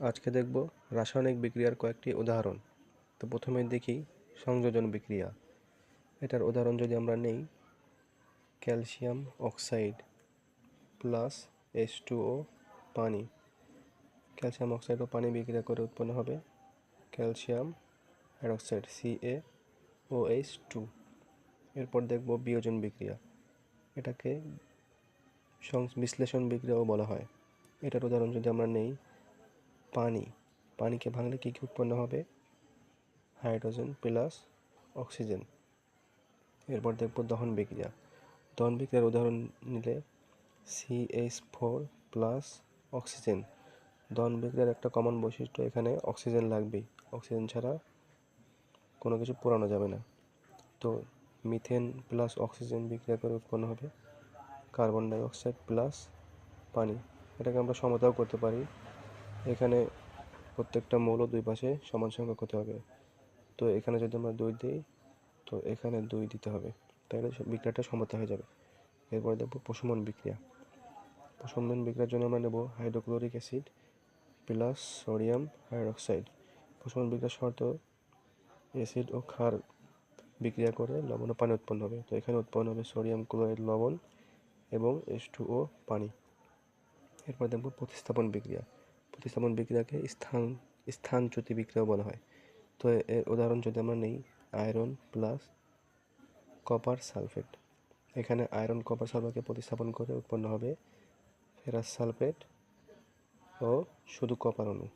আজকে দেখব রাসায়নিক বিক্রিয়ার কয়েকটি উদাহরণ। তো প্রথমে দেখি সংযোজন বিক্রিয়া। এটার উদাহরণ যদি আমরা নেই, ক্যালসিয়াম অক্সাইড প্লাস H2O পানি। ক্যালসিয়াম অক্সাইড ও পানি বিক্রিয়া করে উৎপন্ন হবে ক্যালসিয়াম হাইড্রক্সাইড CaOH2। এরপর দেখব বিয়োজন বিক্রিয়া। এটাকে বিশ্লেষণ বিক্রিয়াও বলা হয়। এটার উদাহরণ যদি আমরা নেই, পানিকে ভাঙলে কী কী উৎপন্ন হবে? Hydrogen plus oxygen. এরপর দেখব দহন বিক্রিয়া। দহন বিক্রিয়ার উদাহরণ নিলে CH4 প্লাস অক্সিজেন। দহন বিক্রিয়ার একটা কমন বৈশিষ্ট্য, এখানে অক্সিজেন লাগবেই, অক্সিজেন ছাড়া কোনো কিছু পোড়ানো যাবে না। তো মিথেন প্লাস অক্সিজেন বিক্রিয়া করে উৎপন্ন হবে কার্বন ডাইঅক্সাইড প্লাস পানি। এটাকে আমরা সমতাও করতে পারি। এখানে প্রত্যেকটা মৌল দুই পাশে সমান সংখ্যক হতে হবে। তো এখানে যদি আমরা 2 দিই, তো এখানে 2 দিতে হবে, তাহলে বিক্রিয়াটা সমতা হয়ে যাবে। এরপর দেখব প্রশমন বিক্রিয়া। প্রশমন বিক্রিয়ার জন্য আমরা নেব hydrochloric acid plus sodium hydroxide. প্রশমন বিক্রিয়ার শর্ত, অ্যাসিড ও ক্ষার বিক্রিয়া করে লবণ ও পানি উৎপন্ন হবে। তো এখানে উৎপন্ন হবে সোডিয়াম ক্লোরাইড লবণ এবং H2O পানি। এরপর দেখব প্রতিস্থাপন বিক্রিয়া। প্রতিস্থাপন বিক্রিয়াকে স্থানচ্যুতি বিক্রিয়াও বলা হয়। তো এর উদাহরণ যদি আমরা নেই, আয়রন প্লাস কপার সালফেট। এখানে আয়রন কপার সালফেটকে প্রতিস্থাপন করে উৎপন্ন হবে ফেরাস সালফেট ও শুধু কপার অণু।